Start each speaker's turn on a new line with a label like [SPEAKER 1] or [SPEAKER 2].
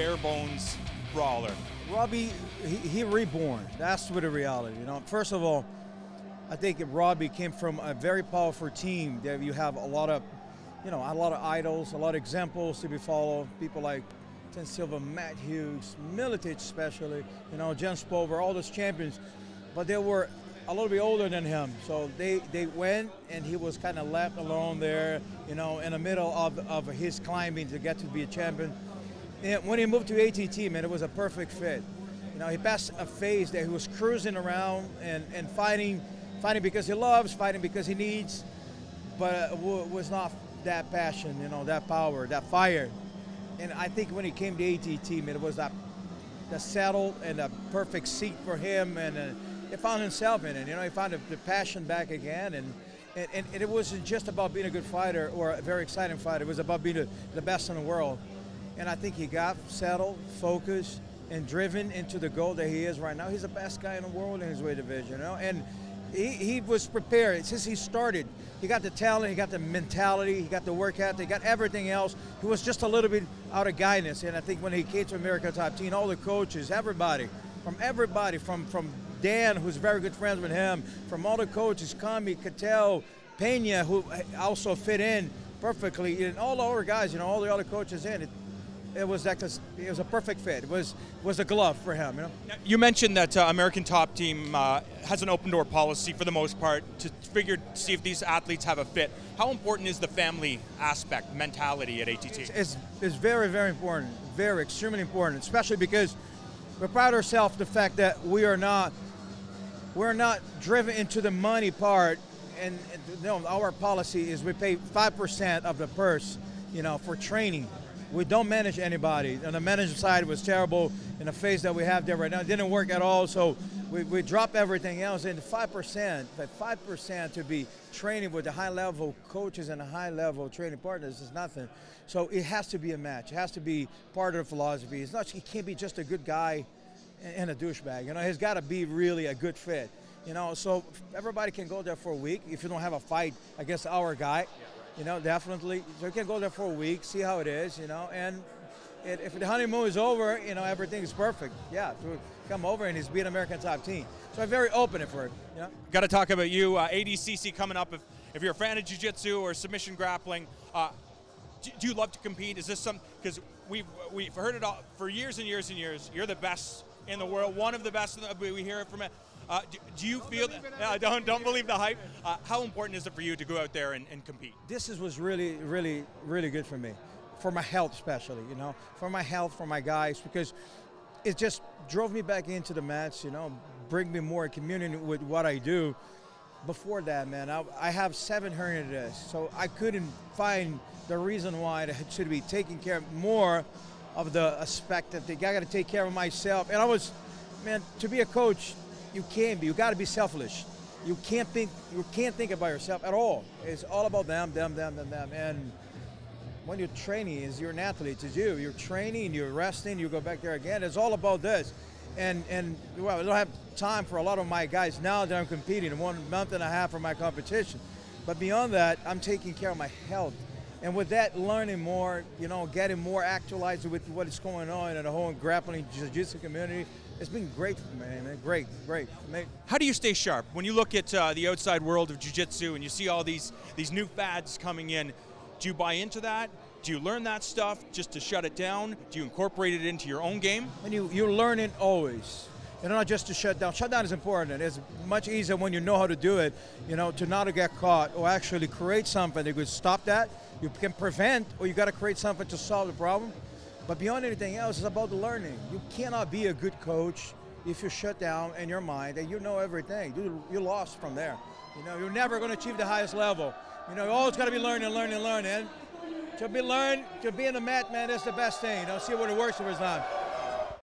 [SPEAKER 1] bare bones brawler?
[SPEAKER 2] Robbie, he reborn. That's what the reality. You know, first of all, I think Robbie came from a very powerful team. That you have a lot of, a lot of idols, a lot of examples to be followed. People like Ten Silva, Matt Hughes, Milicic especially. Jen Spover, all those champions. But they were a little bit older than him, so they went, and he was kind of left alone there, in the middle of his climbing to get to be a champion. And when he moved to ATT, man, it was a perfect fit. He passed a phase that he was cruising around and fighting because he loves, fighting because he needs, but was not that passion, that power, that fire. And I think when he came to ATT, man, it was that settled and a perfect seat for him, and he found himself in it. He found the passion back again, and it wasn't just about being a good fighter or a very exciting fighter. It was about being the best in the world. And I think he got settled, focused, and driven into the goal that he is right now. He's the best guy in the world in his weight division, and he was prepared since he started. He got the talent, he got the mentality, he got the work ethic, he got everything else. He was just a little bit out of guidance. And I think when he came to America Top Team, all the coaches, everybody from Dan, who's very good friends with him, from all the coaches, Kami, Cattell, Pena, who also fit in perfectly, and all the other guys, all the other coaches in. It was a perfect fit. It was a glove for him.
[SPEAKER 1] You mentioned that American Top Team has an open door policy for the most part to see if these athletes have a fit. How important is the family aspect, mentality at ATT?
[SPEAKER 2] It's very, very important, very extremely important, especially because we pride ourselves the fact that we're not driven into the money part, and our policy is we pay 5% of the purse, for training. We don't manage anybody. On the management side, it was terrible in the phase that we have there right now. It didn't work at all, so we dropped everything else. And 5% to be training with the high-level coaches and the high-level training partners is nothing. So it has to be a match. It has to be part of the philosophy. He can't be just a good guy and a douchebag. He's got to be really a good fit. So everybody can go there for a week if you don't have a fight against our guy. Definitely. So you can go there for a week, see how it is, and if the honeymoon is over, everything is perfect. Yeah, to come over and he's beat American Top Team. So I'm very open for it,
[SPEAKER 1] Got to talk about you, ADCC coming up. If you're a fan of jiu-jitsu or submission grappling, do you love to compete? Is this something, because we've heard it all for years and years and years. You're the best in the world, one of the best, we hear it from it. Do you feel that? Don't believe the hype. How important is it for you to go out there and compete?
[SPEAKER 2] This was really, really, really good for me, for my health especially. For my health, for my guys, because it just drove me back into the match. Bring me more community with what I do. Before that, man, I have 7 herniated discs, so I couldn't find the reason why I should be taking care of more of the aspect that I got to take care of myself. And to be a coach, you got to be selfish. You can't think about yourself at all. It's all about them. And when you're training, you're an athlete, it's you. You're training, you're resting, you go back there again. It's all about this. And well, I don't have time for a lot of my guys now that I'm competing, 1.5 months for my competition. But beyond that, I'm taking care of my health. And with that, learning more, getting more actualized with what is going on in the whole grappling jiu-jitsu community, it's been great for me, man. Great.
[SPEAKER 1] How do you stay sharp? When you look at the outside world of jiu-jitsu and you see all these new fads coming in, do you buy into that? Do you learn that stuff just to shut it down? Do you incorporate it into your own game?
[SPEAKER 2] And you're learning always. Not just to shut down. Shut down is important. It's much easier when you know how to do it, to not get caught or actually create something that could stop that. You can prevent, or you got to create something to solve the problem. But beyond anything else, it's about the learning. You cannot be a good coach if you shut down in your mind and you know everything. You're lost from there. You're never going to achieve the highest level. You always got to be learning. And to be in the mat, man, that's the best thing. See what it works or it's not.